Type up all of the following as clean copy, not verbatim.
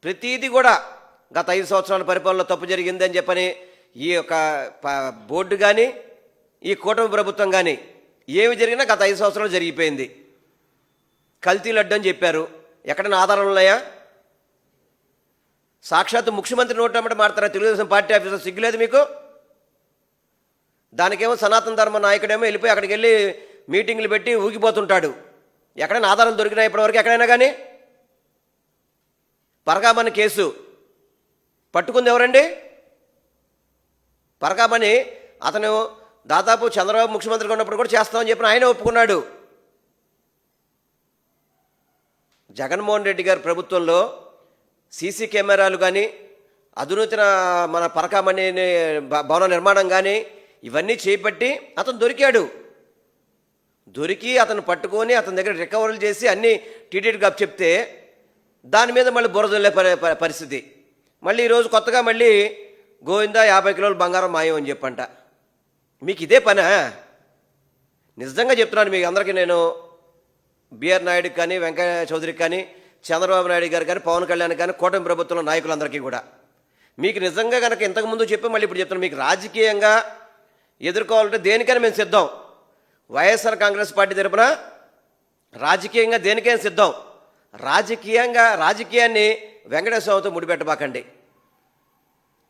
ప్రతీది కూడా గత 5 సంవత్సరాల పరిపాలనలో తప్పు జరిగింది అని చెప్పని ఈ యొక్క బోర్డు కానీ ఈ కూటమి ప్రభుత్వం కానీ ఏమి జరిగినా గత 5 సంవత్సరాలు జరిగిపోయింది. కల్తీ లడ్డు అని చెప్పారు. ఎక్కడైనా ఆధారాలు ఉన్నాయా? సాక్షాత్తు ముఖ్యమంత్రి నోటమ్మట మాడతారా తెలుగుదేశం పార్టీ ఆఫీసర్? సిగ్గులేదు మీకు? దానికేమో సనాతన ధర్మ నాయకుడేమో వెళ్ళిపోయి అక్కడికి వెళ్ళి మీటింగ్లు పెట్టి ఊగిపోతుంటాడు. ఎక్కడైనా ఆధారాలు దొరికినా ఇప్పటివరకు ఎక్కడైనా కానీ? పరకామణి కేసు పట్టుకుంది ఎవరండి? పరకామణి అతను దాదాపు చంద్రబాబు ముఖ్యమంత్రిగా ఉన్నప్పుడు కూడా చేస్తామని చెప్పిన ఆయన ఒప్పుకున్నాడు. జగన్మోహన్ రెడ్డి గారి ప్రభుత్వంలో సీసీ కెమెరాలు కానీ అధునూతన మన పరకామణి భవన నిర్మాణం కానీ ఇవన్నీ చేపట్టి అతను దొరికాడు. దొరికి అతను పట్టుకొని అతని దగ్గర రికవరీలు చేసి అన్నీ టీటీడీకి అప్ చెప్తే దాని మీద మళ్ళీ బురదల్లే పరిస్థితి. మళ్ళీ ఈరోజు కొత్తగా మళ్ళీ గోవిందా 50 కిలోల బంగారం మాయం అని చెప్పంట. మీకు ఇదే పనా? నిజంగా చెప్తున్నాను మీకు అందరికీ, నేను బిఆర్ నాయుడుకి కానీ వెంకయ్య చౌదరికి కానీ చంద్రబాబు నాయుడు గారు కానీ పవన్ కళ్యాణ్ కానీ కూటమి ప్రభుత్వంలో నాయకులందరికీ కూడా మీకు నిజంగా కనుక ఇంతకుముందు చెప్పి మళ్ళీ ఇప్పుడు చెప్తున్నాను, మీకు రాజకీయంగా ఎదుర్కోవాలంటే దేనికైనా మేము సిద్ధం. వైఎస్ఆర్ కాంగ్రెస్ పార్టీ తరపున రాజకీయంగా దేనికైనా సిద్ధం. రాజకీయాన్ని వెంకటేశ్వర స్వామితో ముడిపెట్టబాకండి.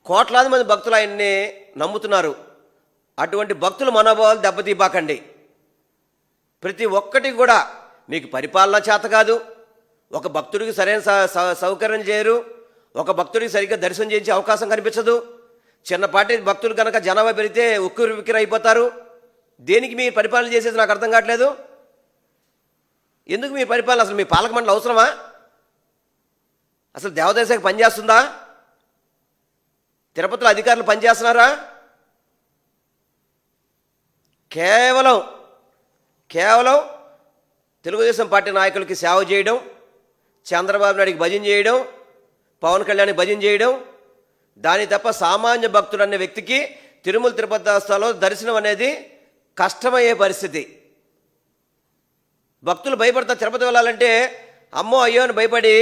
కోట్లాది మంది భక్తులు ఆయన్ని నమ్ముతున్నారు. అటువంటి భక్తుల మనోభావాలు దెబ్బతీయబాకండి. ప్రతి ఒక్కటి కూడా మీకు పరిపాలన చేత కాదు. ఒక భక్తుడికి సరైన సౌకర్యం చేయరు. ఒక భక్తుడికి సరిగ్గా దర్శనం చేయించే అవకాశం కనిపించదు. చిన్నపాటి భక్తులు కనుక జనాభా పెరిగితే ఉక్కిరి విక్కిరి అయిపోతారు. దేనికి మీరు పరిపాలన చేసేది నాకు అర్థం కావట్లేదు. ఎందుకు మీ పరిపాలన? అసలు మీ పాలక మండలి అవసరమా? అసలు దేవదేశానికి పనిచేస్తుందా? తిరుపతిలో అధికారులు పనిచేస్తున్నారా? కేవలం తెలుగుదేశం పార్టీ నాయకులకి సేవ చేయడం, చంద్రబాబు నాయుడికి భజన చేయడం, పవన్ కళ్యాణ్కి భజన చేయడం, దాని తప్ప సామాన్య భక్తుడు అనే వ్యక్తికి తిరుమల తిరుపతి దేవస్థానంలో దర్శనం అనేది కష్టమయ్యే పరిస్థితి. భక్తులు భయపడతారు. తిరుపతి వెళ్ళాలంటే అమ్మో అయ్యో అని భయపడి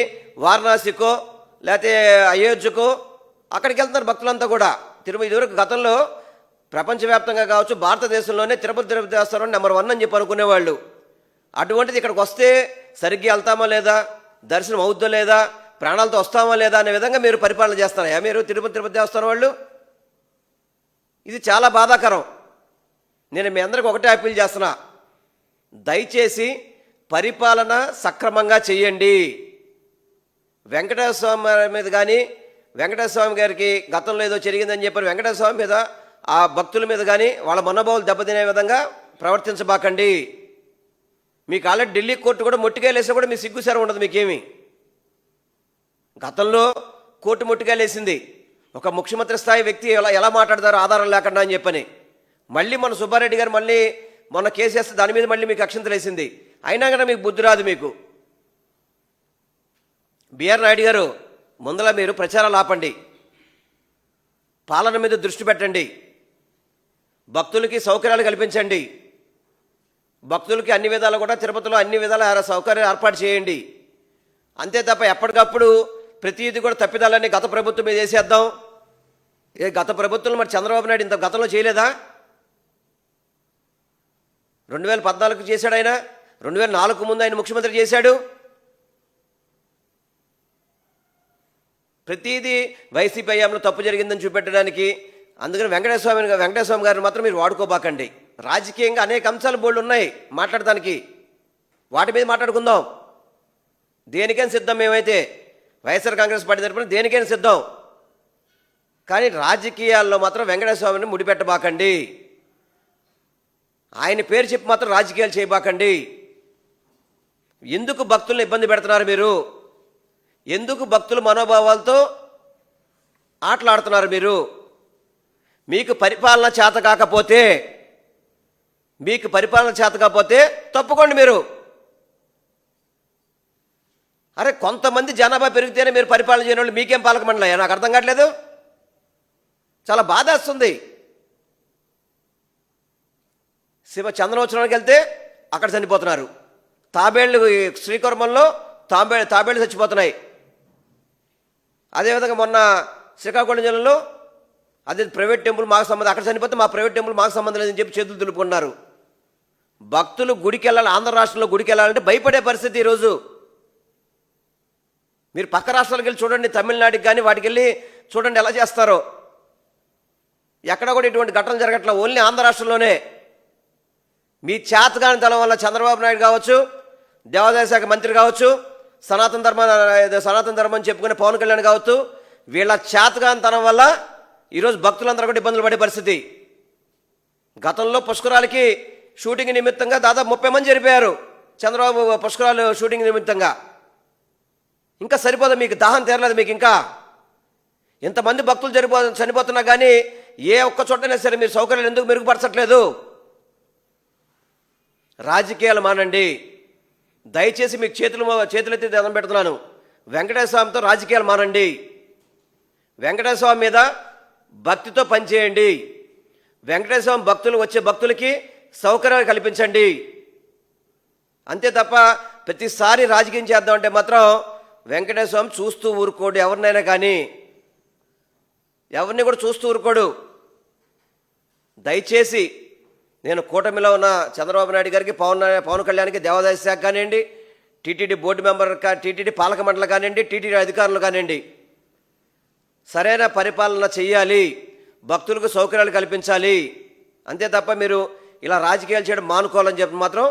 వారణాసికో లేకపోతే అయోధ్యకో అక్కడికి వెళ్తున్నారు భక్తులంతా కూడా. ఇదివరకు గతంలో ప్రపంచవ్యాప్తంగా కావచ్చు భారతదేశంలోనే తిరుపతి దేవస్థానం నెంబర్ 1 అని చెప్పి అనుకునేవాళ్ళు. అటువంటిది ఇక్కడికి వస్తే సరిగ్గా వెళ్తామా లేదా, దర్శనం అవుద్దో లేదా, ప్రాణాలతో వస్తామా లేదా అనే విధంగా మీరు పరిపాలన చేస్తున్నారా మీరు తిరుపతి దేవస్థానం వాళ్ళు? ఇది చాలా బాధాకరం. నేను మీ అందరికీ ఒకటే అప్పీల్ చేస్తున్నా, దయచేసి పరిపాలన సక్రమంగా చేయండి. వెంకటేశ్వర స్వామి మీద కానీ వెంకటేశ్వర స్వామి గారికి గతంలో ఏదో జరిగిందని చెప్పారు, వెంకటేశ్వర స్వామి మీద ఆ భక్తుల మీద కానీ వాళ్ళ మనోభావాలు దెబ్బతినే విధంగా ప్రవర్తించబాకండి. మీకు ఆల్రెడీ ఢిల్లీ కోర్టు కూడా మొట్టికాయలేసి కూడా మీ సిగ్గుసారం ఉండదు మీకేమి. గతంలో కోర్టు మొట్టికాయలేసింది. ఒక ముఖ్యమంత్రి స్థాయి వ్యక్తి ఎలా మాట్లాడతారో ఆధారం లేకుండా అని చెప్పని. మళ్ళీ మన సుబ్బారెడ్డి గారు మళ్ళీ మొన్న కేసు వేస్తే దాని మీద మళ్ళీ మీకు అక్షంతలు వేసింది. అయినా కూడా మీకు బుద్ధి రాదు. మీకు బిఆర్ నాయుడు గారు ముందల మీరు ప్రచారాలు ఆపండి, పాలన మీద దృష్టి పెట్టండి, భక్తులకి సౌకర్యాలు కల్పించండి, భక్తులకి అన్ని విధాలు కూడా తిరుపతిలో అన్ని విధాల సౌకర్యాలు ఏర్పాటు చేయండి. అంతే తప్ప ఎప్పటికప్పుడు ప్రతిదీ కూడా తప్పిదాలన్నీ గత ప్రభుత్వం మీద వేసేద్దాం. గత ప్రభుత్వం మరి చంద్రబాబు నాయుడు ఇంత గతంలో చేయలేదా? 2014 చేశాడు ఆయన, 2004 ముందు ఆయన ముఖ్యమంత్రి చేశాడు. ప్రతిదీ వైసీపీ హయాంలో తప్పు జరిగిందని చూపెట్టడానికి. అందుకని వెంకటేశ్వర స్వామి గారిని మాత్రం మీరు వాడుకోబాకండి. రాజకీయంగా అనేక అంశాలు బోర్డు ఉన్నాయి మాట్లాడటానికి, వాటి మీద మాట్లాడుకుందాం. దేనికైనా సిద్ధం. మేమైతే వైఎస్ఆర్ కాంగ్రెస్ పార్టీ తరఫున దేనికైనా సిద్ధం. కానీ రాజకీయాల్లో మాత్రం వెంకటేశ్వర స్వామిని ముడిపెట్టబాకండి. ఆయన పేరు చెప్పి మాత్రం రాజకీయాలు చేయబాకండి. ఎందుకు భక్తులను ఇబ్బంది పెడుతున్నారు మీరు? ఎందుకు భక్తుల మనోభావాలతో ఆటలాడుతున్నారు మీరు? మీకు పరిపాలన చేత కాకపోతే తప్పుకోండి మీరు. అరే కొంతమంది జనాభా పెరిగితేనే మీరు పరిపాలన చేయని వాళ్ళు మీకేం పాలక మండలయ్యా? నాకు అర్థం కావట్లేదు. చాలా బాధ వస్తుంది. చంద్రవచనానికి వెళ్తే అక్కడ చనిపోతున్నారు. తాబేళ్ళు శ్రీకర్మంలో తాబేళ్ళు చచ్చిపోతున్నాయి. అదేవిధంగా మొన్న శ్రీకాకుళం జిల్లాలో అది ప్రైవేట్ టెంపుల్ మాకు సంబంధం, అక్కడ చనిపోతే మా ప్రైవేట్ టెంపుల్ మాకు సంబంధం లేదని చెప్పి చేతులు దులుపుకున్నారు. భక్తులు గుడికి వెళ్ళాలి, ఆంధ్ర రాష్ట్రంలో గుడికి వెళ్ళాలంటే భయపడే పరిస్థితి ఈరోజు. మీరు పక్క రాష్ట్రాలకు వెళ్ళి చూడండి, తమిళనాడుకి కానీ వాటికి వెళ్ళి చూడండి ఎలా చేస్తారో. ఎక్కడ కూడా ఇటువంటి ఘటనలు జరగట్లా, ఓన్లీ ఆంధ్ర రాష్ట్రంలోనే. మీ చేతగాని తనం వల్ల చంద్రబాబు నాయుడు కావచ్చు, దేవాదాయ శాఖ మంత్రి కావచ్చు, సనాతన ధర్మం చెప్పుకునే పవన్ కళ్యాణ్ కావచ్చు, వీళ్ళ చేతగాని తనం వల్ల ఈరోజు భక్తులందరూ కూడా ఇబ్బందులు పడే పరిస్థితి. గతంలో పుష్కరాలకి షూటింగ్ నిమిత్తంగా దాదాపు 30 మంది చనిపోయారు చంద్రబాబు పుష్కరాలు షూటింగ్ నిమిత్తంగా. ఇంకా సరిపోదా మీకు? దాహం తీరలేదు మీకు? ఇంకా ఎంతమంది భక్తులు చనిపోతున్నా కానీ ఏ ఒక్క చోటైనా సరే మీరు సౌకర్యాలు ఎందుకు మెరుగుపరచట్లేదు? రాజకీయాలు మానండి దయచేసి. మీకు చేతులెత్తి దండం పెడుతున్నాను. వెంకటేశ్వర స్వామితో రాజకీయాలు మానండి. వెంకటేశ్వర స్వామి మీద భక్తితో పనిచేయండి. వెంకటేశ్వర స్వామి వచ్చే భక్తులకి సౌకర్యాలు కల్పించండి. అంతే తప్ప ప్రతిసారి రాజకీయం చేద్దామంటే మాత్రం వెంకటేశ్వర స్వామి చూస్తూ ఊరుకోడు. ఎవరినైనా కానీ ఎవరిని కూడా చూస్తూ ఊరుకోడు. దయచేసి నేను కూటమిలో ఉన్న చంద్రబాబు నాయుడు గారికి, పవన్ కళ్యాణ్కి, దేవాదాయ శాఖ కానివ్వండి, టీటీడీ బోర్డు మెంబర్, టీటీడీ పాలక మండలి కానివ్వండి, టీటీడీ అధికారులు కానివ్వండి, సరైన పరిపాలన చెయ్యాలి, భక్తులకు సౌకర్యాలు కల్పించాలి. అంతే తప్ప మీరు ఇలా రాజకీయాలు చేయడం మానుకోవాలని చెప్పి మాత్రం